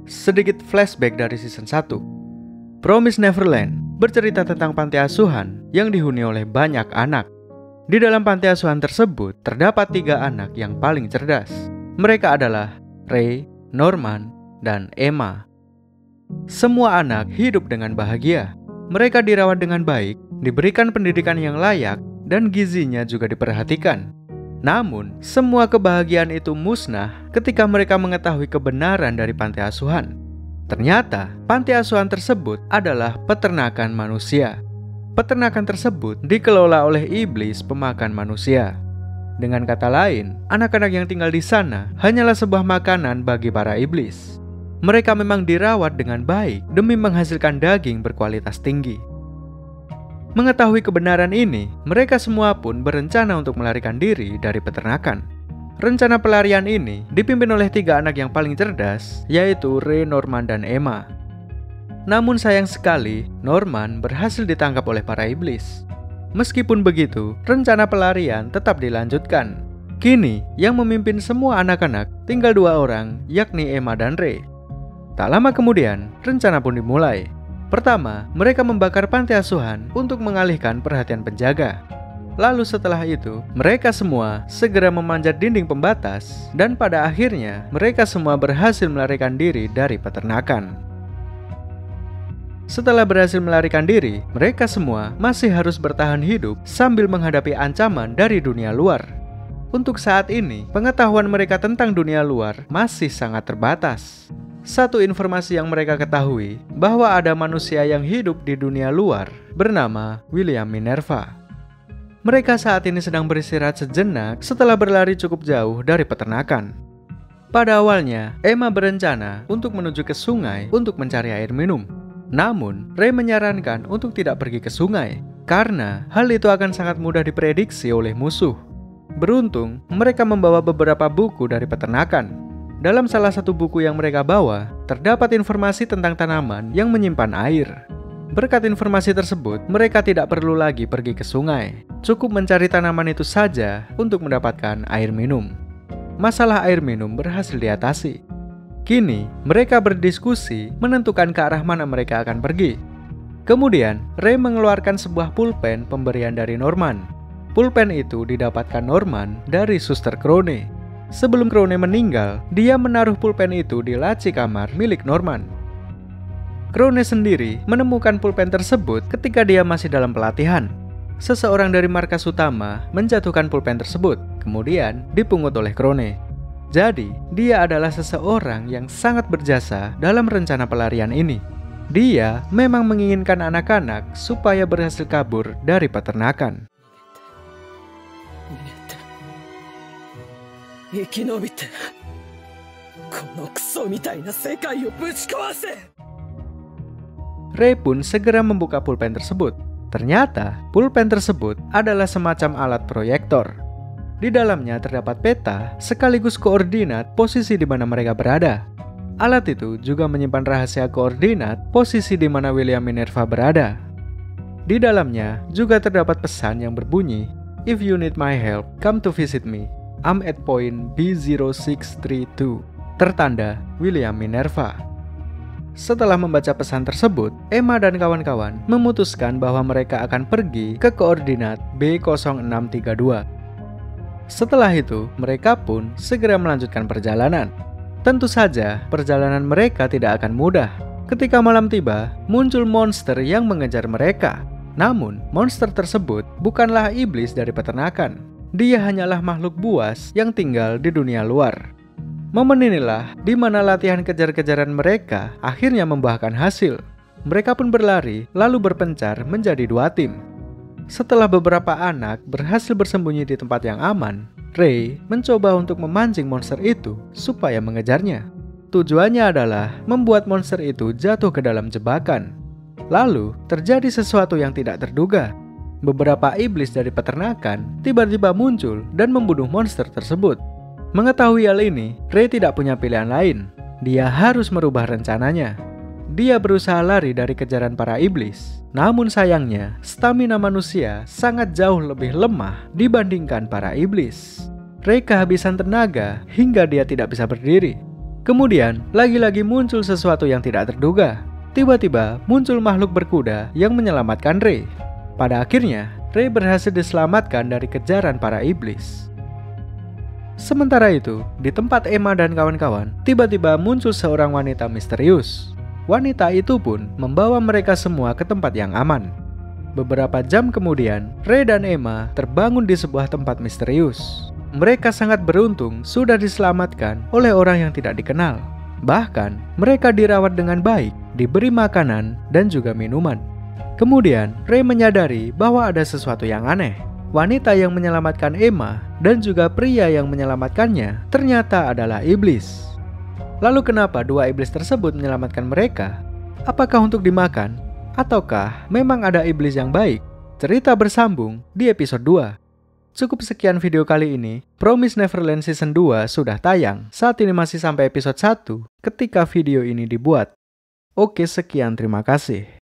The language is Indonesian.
Sedikit flashback dari season 1. Promise Neverland bercerita tentang panti asuhan yang dihuni oleh banyak anak. Di dalam panti asuhan tersebut terdapat 3 anak yang paling cerdas. Mereka adalah Ray, Norman, dan Emma. Semua anak hidup dengan bahagia. Mereka dirawat dengan baik, diberikan pendidikan yang layak, dan gizinya juga diperhatikan. Namun, semua kebahagiaan itu musnah ketika mereka mengetahui kebenaran dari panti asuhan. Ternyata, panti asuhan tersebut adalah peternakan manusia. Peternakan tersebut dikelola oleh iblis pemakan manusia. Dengan kata lain, anak-anak yang tinggal di sana hanyalah sebuah makanan bagi para iblis. Mereka memang dirawat dengan baik demi menghasilkan daging berkualitas tinggi. Mengetahui kebenaran ini, mereka semua pun berencana untuk melarikan diri dari peternakan. Rencana pelarian ini dipimpin oleh 3 anak yang paling cerdas, yaitu Ray, Norman, dan Emma. Namun sayang sekali, Norman berhasil ditangkap oleh para iblis. Meskipun begitu, rencana pelarian tetap dilanjutkan. Kini, yang memimpin semua anak-anak tinggal 2 orang, yakni Emma dan Ray. Tak lama kemudian, rencana pun dimulai. Pertama, mereka membakar panti asuhan untuk mengalihkan perhatian penjaga. Lalu setelah itu, mereka semua segera memanjat dinding pembatas dan pada akhirnya mereka semua berhasil melarikan diri dari peternakan. Setelah berhasil melarikan diri, mereka semua masih harus bertahan hidup sambil menghadapi ancaman dari dunia luar. Untuk saat ini, pengetahuan mereka tentang dunia luar masih sangat terbatas. Satu informasi yang mereka ketahui bahwa ada manusia yang hidup di dunia luar bernama William Minerva. Mereka saat ini sedang beristirahat sejenak setelah berlari cukup jauh dari peternakan. Pada awalnya, Emma berencana untuk menuju ke sungai untuk mencari air minum. Namun, Ray menyarankan untuk tidak pergi ke sungai karena hal itu akan sangat mudah diprediksi oleh musuh. Beruntung, mereka membawa beberapa buku dari peternakan. Dalam salah satu buku yang mereka bawa, terdapat informasi tentang tanaman yang menyimpan air. Berkat informasi tersebut, mereka tidak perlu lagi pergi ke sungai. Cukup mencari tanaman itu saja untuk mendapatkan air minum. Masalah air minum berhasil diatasi. Kini, mereka berdiskusi menentukan ke arah mana mereka akan pergi. Kemudian, Ray mengeluarkan sebuah pulpen pemberian dari Norman. Pulpen itu didapatkan Norman dari Suster Crone. Sebelum Crone meninggal, dia menaruh pulpen itu di laci kamar milik Norman. Crone sendiri menemukan pulpen tersebut ketika dia masih dalam pelatihan. Seseorang dari markas utama menjatuhkan pulpen tersebut, kemudian dipungut oleh Crone. Jadi, dia adalah seseorang yang sangat berjasa dalam rencana pelarian ini. Dia memang menginginkan anak-anak supaya berhasil kabur dari peternakan. 生き延びてこのクソみたいな世界をぶち壊せ. Ray pun segera membuka pulpen tersebut. Ternyata pulpen tersebut adalah semacam alat proyektor. Di dalamnya terdapat peta sekaligus koordinat posisi di mana mereka berada. Alat itu juga menyimpan rahasia koordinat posisi di mana William Minerva berada. Di dalamnya juga terdapat pesan yang berbunyi, "If you need my help, come to visit me. I'm at point B0632, tertanda William Minerva." Setelah membaca pesan tersebut, Emma dan kawan-kawan memutuskan bahwa mereka akan pergi ke koordinat B0632. Setelah itu, mereka pun segera melanjutkan perjalanan. Tentu saja, perjalanan mereka tidak akan mudah. Ketika malam tiba, muncul monster yang mengejar mereka. Namun, monster tersebut bukanlah iblis dari peternakan. Dia hanyalah makhluk buas yang tinggal di dunia luar. Momen inilah di mana latihan kejar-kejaran mereka akhirnya membuahkan hasil. Mereka pun berlari lalu berpencar menjadi 2 tim. Setelah beberapa anak berhasil bersembunyi di tempat yang aman, Ray mencoba untuk memancing monster itu supaya mengejarnya. Tujuannya adalah membuat monster itu jatuh ke dalam jebakan. Lalu terjadi sesuatu yang tidak terduga. Beberapa iblis dari peternakan tiba-tiba muncul dan membunuh monster tersebut. Mengetahui hal ini, Ray tidak punya pilihan lain. Dia harus merubah rencananya. Dia berusaha lari dari kejaran para iblis. Namun sayangnya, stamina manusia sangat jauh lebih lemah dibandingkan para iblis. Ray kehabisan tenaga hingga dia tidak bisa berdiri. Kemudian, lagi-lagi muncul sesuatu yang tidak terduga. Tiba-tiba muncul makhluk berkuda yang menyelamatkan Rei. Pada akhirnya, Rei berhasil diselamatkan dari kejaran para iblis. Sementara itu, di tempat Emma dan kawan-kawan, tiba-tiba muncul seorang wanita misterius. Wanita itu pun membawa mereka semua ke tempat yang aman. Beberapa jam kemudian, Rei dan Emma terbangun di sebuah tempat misterius. Mereka sangat beruntung sudah diselamatkan oleh orang yang tidak dikenal. Bahkan, mereka dirawat dengan baik, diberi makanan dan juga minuman. Kemudian, Rei menyadari bahwa ada sesuatu yang aneh. Wanita yang menyelamatkan Emma dan juga pria yang menyelamatkannya ternyata adalah iblis. Lalu kenapa dua iblis tersebut menyelamatkan mereka? Apakah untuk dimakan? Ataukah memang ada iblis yang baik? Cerita bersambung di episode 2. Cukup sekian video kali ini. Promise Neverland Season 2 sudah tayang. Saat ini masih sampai episode 1 ketika video ini dibuat. Oke, sekian, terima kasih.